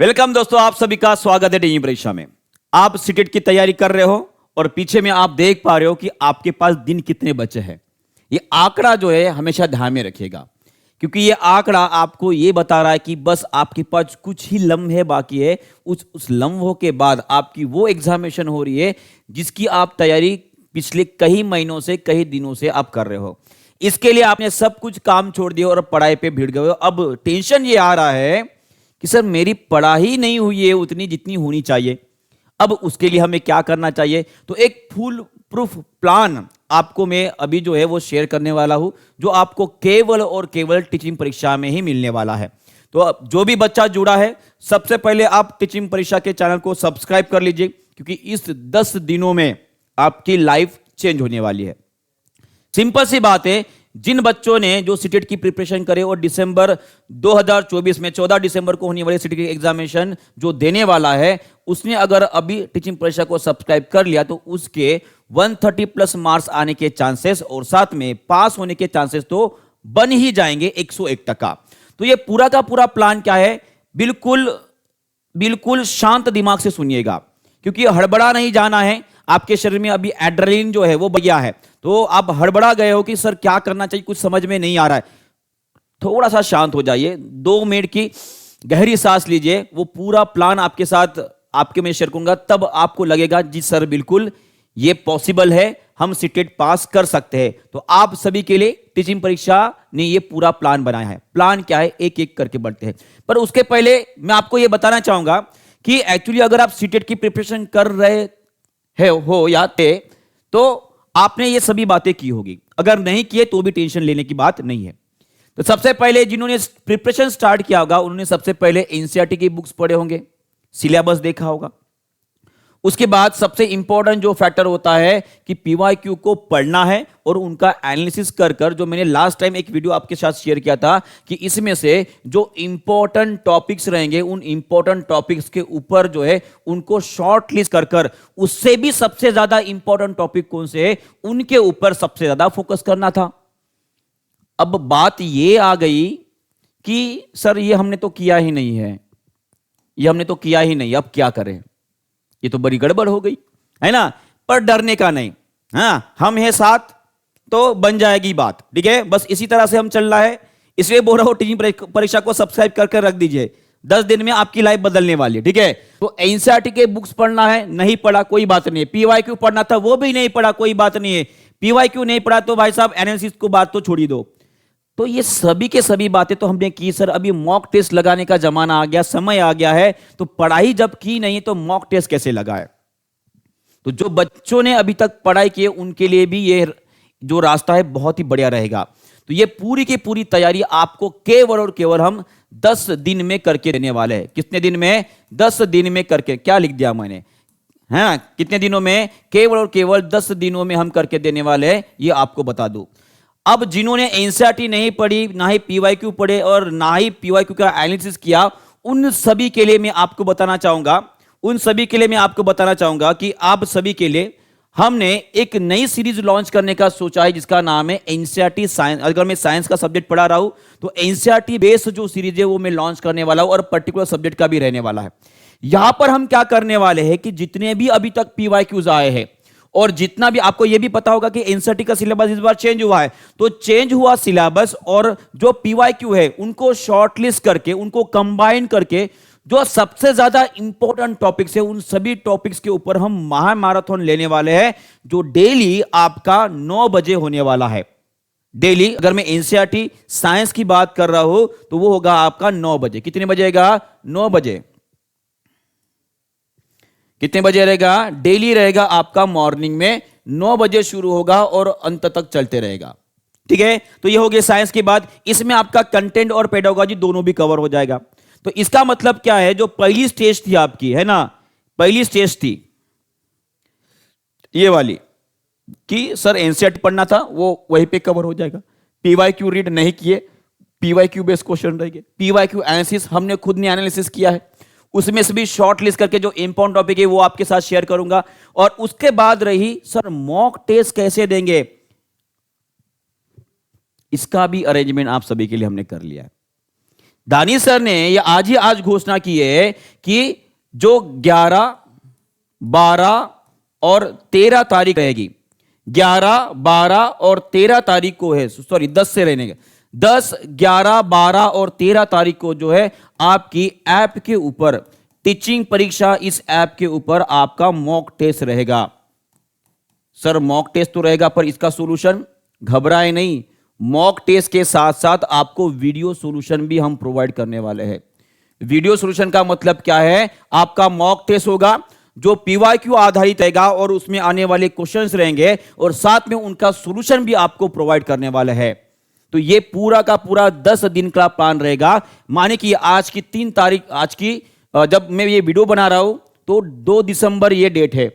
Welcome दोस्तों, आप सभी का स्वागत है टीचिंग परीक्षा में। आप सीटेट की तैयारी कर रहे हो और पीछे में आप देख पा रहे हो कि आपके पास दिन कितने बचे हैं। ये आंकड़ा जो है हमेशा ध्यान में रखिएगा, क्योंकि ये आंकड़ा आपको ये बता रहा है कि बस आपके पास कुछ ही लम्हे बाकी है। उस लम्हों के बाद आपकी वो एग्जामिनेशन हो रही है जिसकी आप तैयारी पिछले कई महीनों से, कई दिनों से आप कर रहे हो। इसके लिए आपने सब कुछ काम छोड़ दिया और पढ़ाई पे भिड़ गए हो। अब टेंशन ये आ रहा है कि सर मेरी पढ़ाई नहीं हुई है उतनी जितनी होनी चाहिए। अब उसके लिए हमें क्या करना चाहिए? तो एक फुल प्रूफ प्लान आपको मैं अभी जो है वो शेयर करने वाला हूं, जो आपको केवल और केवल टीचिंग परीक्षा में ही मिलने वाला है। तो अब जो भी बच्चा जुड़ा है, सबसे पहले आप टीचिंग परीक्षा के चैनल को सब्सक्राइब कर लीजिए, क्योंकि इस 10 दिनों में आपकी लाइफ चेंज होने वाली है। सिंपल सी बात है, जिन बच्चों ने जो सीटेट की प्रिपरेशन करे और दिसंबर 2024 में 14 दिसंबर को होने वाली सीटेट की एग्जामिनेशन जो देने वाला है, उसने अगर अभी टीचिंग परीक्षा को सब्सक्राइब कर लिया तो उसके 130 प्लस मार्क्स आने के चांसेस और साथ में पास होने के चांसेस तो बन ही जाएंगे 101%। तो ये पूरा का पूरा प्लान क्या है, बिल्कुल शांत दिमाग से सुनिएगा, क्योंकि हड़बड़ा नहीं जाना है। आपके शरीर में अभी एड्रेनलिन जो है वो बढ़ गया है, तो आप हड़बड़ा गए हो कि सर क्या करना चाहिए, कुछ समझ में नहीं आ रहा है। थोड़ा सा शांत हो जाइए, 2 मिनट की गहरी सांस लीजिए। वो पूरा प्लान आपके साथ आपके में शेयर करूंगा, तब आपको लगेगा जी सर बिल्कुल ये पॉसिबल है, हम सीटेट पास कर सकते हैं। तो आप सभी के लिए टीचिंग परीक्षा ने ये पूरा प्लान बनाया है। प्लान क्या है, एक एक करके बढ़ते हैं। पर उसके पहले मैं आपको ये बताना चाहूंगा कि एक्चुअली अगर आप सीटेट की प्रिपरेशन कर रहे हो या थे, तो आपने ये सभी बातें की होगी। अगर नहीं किए तो भी टेंशन लेने की बात नहीं है। तो सबसे पहले जिन्होंने प्रिपरेशन स्टार्ट किया होगा उन्होंने सबसे पहले एनसीईआरटी की बुक्स पढ़े होंगे, सिलेबस देखा होगा। उसके बाद सबसे इंपॉर्टेंट जो फैक्टर होता है कि पीवाईक्यू को पढ़ना है और उनका एनालिसिस कर कर, जो मैंने लास्ट टाइम एक वीडियो आपके साथ शेयर किया था कि इसमें से जो इंपॉर्टेंट टॉपिक्स रहेंगे उन इंपॉर्टेंट टॉपिक्स के ऊपर जो है उनको शॉर्ट लिस्ट कर कर उससे भी सबसे ज्यादा इंपॉर्टेंट टॉपिक कौन से है उनके ऊपर सबसे ज्यादा फोकस करना था। अब बात ये आ गई कि सर ये हमने तो किया ही नहीं है, ये हमने तो किया ही नहीं, अब क्या करें? ये तो बड़ी गड़बड़ हो गई है ना। पर डरने का नहीं, हाँ हम हैं साथ तो बन जाएगी बात, ठीक है। बस इसी तरह से हम चल रहा है, इसलिए बोल रहा हूं टीचिंग परीक्षा को सब्सक्राइब करके रख दीजिए। 10 दिन में आपकी लाइफ बदलने वाली है, ठीक है। तो एनसीईआरटी के बुक्स पढ़ना है, नहीं पढ़ा कोई बात नहीं है। पीवाईक्यू पढ़ना था, वो भी नहीं पढ़ा, कोई बात नहीं है। पीवाईक्यू नहीं पढ़ा तो भाई साहब एनालिसिस को बात तो छोड़ ही दो। तो ये सभी के सभी बातें तो हमने की सर, अभी मॉक टेस्ट लगाने का जमाना आ गया, समय आ गया है। तो पढ़ाई जब की नहीं तो मॉक टेस्ट कैसे लगाए? तो जो बच्चों ने अभी तक पढ़ाई की है उनके लिए भी ये जो रास्ता है बहुत ही बढ़िया रहेगा। तो ये पूरी की पूरी तैयारी आपको केवल और केवल हम 10 दिन में करके देने वाले हैं। कितने दिन में? 10 दिन में करके। क्या लिख दिया मैंने? हाँ, कितने दिनों में? केवल और केवल 10 दिनों में हम करके देने वाले हैं, ये आपको बता दूं। अब जिन्होंने एनसीईआरटी नहीं पढ़ी, ना ही पीवाईक्यू पढ़े और ना ही पीवाईक्यू का एनालिसिस किया, उन सभी के लिए मैं आपको बताना चाहूंगा कि आप सभी के लिए हमने एक नई सीरीज लॉन्च करने का सोचा है, जिसका नाम है एनसीईआरटी साइंस। अगर मैं साइंस का सब्जेक्ट पढ़ा रहा हूं तो एनसीईआरटी बेस्ड जो सीरीज है वो मैं लॉन्च करने वाला हूं और पर्टिकुलर सब्जेक्ट का भी रहने वाला है। यहां पर हम क्या करने वाले हैं कि जितने भी अभी तक पीवाईक्यूज आए हैं और जितना भी, आपको यह भी पता होगा कि एनसीईआरटी का सिलेबस इस बार चेंज हुआ है, तो चेंज हुआ सिलेबस और जो पीवाईक्यू है उनको शॉर्टलिस्ट करके, उनको कंबाइन करके जो सबसे ज्यादा इंपॉर्टेंट टॉपिक्स है उन सभी टॉपिक्स के ऊपर हम महामैराथन लेने वाले हैं, जो डेली आपका 9 बजे होने वाला है। डेली अगर मैं एनसीईआरटी साइंस की बात कर रहा हूं तो वो होगा आपका 9 बजे। कितने बजेगा? 9 बजे। कितने बजे रहेगा? डेली रहेगा आपका मॉर्निंग में 9 बजे शुरू होगा और अंत तक चलते रहेगा, ठीक है। तो ये हो गया साइंस की बात। इसमें आपका कंटेंट और पेडागोजी दोनों भी कवर हो जाएगा। तो इसका मतलब क्या है, जो पहली स्टेज थी आपकी, है ना, पहली स्टेज थी ये वाली कि सर एनसीईआरटी पढ़ना था, वो वहीं पे कवर हो जाएगा। पीवाईक्यू रीड नहीं किए, पीवाईक्यू बेस्ड क्वेश्चन रहेंगे। पीवाईक्यू एनालिसिस हमने खुद ने एनालिसिस किया है, उसमें से भी शॉर्ट लिस्ट करके जो इंपॉर्टेंट टॉपिक है वो आपके साथ शेयर करूंगा। और उसके बाद रही सर मॉक टेस्ट कैसे देंगे, इसका भी अरेंजमेंट आप सभी के लिए हमने कर लिया है। दानिश सर ने ये आज घोषणा की है कि जो 11, 12 और 13 तारीख रहेगी, 11, 12 और 13 तारीख को है, सॉरी 10 से रहने का, 10, 11, 12 और 13 तारीख को जो है आपकी ऐप के ऊपर टीचिंग परीक्षा, इस ऐप के ऊपर आपका मॉक टेस्ट रहेगा। सर मॉक टेस्ट तो रहेगा, पर इसका सॉल्यूशन, घबराए नहीं, मॉक टेस्ट के साथ साथ आपको वीडियो सॉल्यूशन भी हम प्रोवाइड करने वाले हैं। वीडियो सॉल्यूशन का मतलब क्या है? आपका मॉक टेस्ट होगा जो पीवाईक्यू आधारित रहेगा और उसमें आने वाले क्वेश्चंस रहेंगे और साथ में उनका सॉल्यूशन भी आपको प्रोवाइड करने वाला है। तो ये पूरा का पूरा 10 दिन का प्लान रहेगा। माने कि आज की 3 तारीख, आज की जब मैं ये वीडियो बना रहा हूं तो 2 दिसंबर ये डेट है।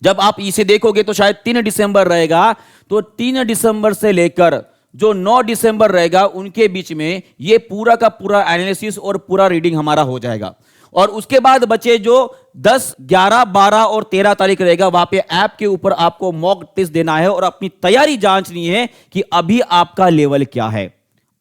जब आप इसे देखोगे तो शायद 3 दिसंबर रहेगा। तो 3 दिसंबर से लेकर जो 9 दिसंबर रहेगा उनके बीच में ये पूरा का पूरा एनालिसिस और पूरा रीडिंग हमारा हो जाएगा। और उसके बाद बचे जो 10, 11, 12 और 13 तारीख रहेगा, वहां पे ऐप के ऊपर आपको मॉक टेस्ट देना है और अपनी तैयारी जांचनी है कि अभी आपका लेवल क्या है।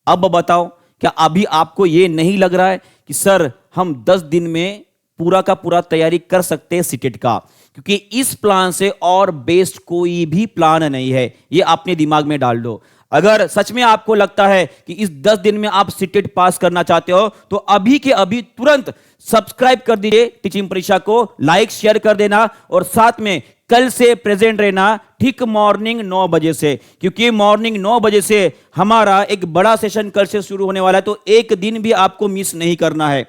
अब बताओ, क्या अभी आपको यह नहीं लग रहा है कि सर हम 10 दिन में पूरा का पूरा तैयारी कर सकते हैं सीटेट का? क्योंकि इस प्लान से और बेस्ट कोई भी प्लान नहीं है, यह अपने दिमाग में डाल दो। अगर सच में आपको लगता है कि इस 10 दिन में आप सीटेट पास करना चाहते हो तो अभी के अभी तुरंत सब्सक्राइब कर दीजिए टीचिंग परीक्षा को, लाइक शेयर कर देना और साथ में कल से प्रेजेंट रहना ठीक मॉर्निंग 9 बजे से, क्योंकि मॉर्निंग 9 बजे से हमारा एक बड़ा सेशन कल से शुरू होने वाला है। तो एक दिन भी आपको मिस नहीं करना है,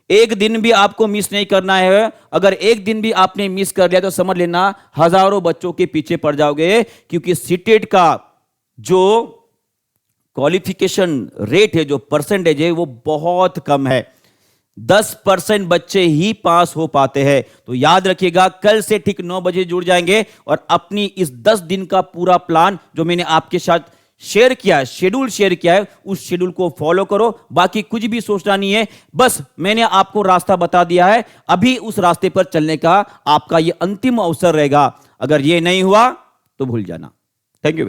एक दिन भी आपको मिस नहीं करना है। अगर एक दिन भी आपने मिस कर लिया तो समझ लेना हजारों बच्चों के पीछे पड़ जाओगे, क्योंकि सीटेट का जो क्वालिफिकेशन रेट है, जो परसेंटेज है, वो बहुत कम है। 10% बच्चे ही पास हो पाते हैं। तो याद रखिएगा, कल से ठीक 9 बजे जुड़ जाएंगे और अपनी इस 10 दिन का पूरा प्लान जो मैंने आपके साथ शेयर किया है, शेड्यूल शेयर किया है, उस शेड्यूल को फॉलो करो। बाकी कुछ भी सोचना नहीं है, बस मैंने आपको रास्ता बता दिया है। अभी उस रास्ते पर चलने का आपका यह अंतिम अवसर रहेगा। अगर यह नहीं हुआ तो भूल जाना। Thank you.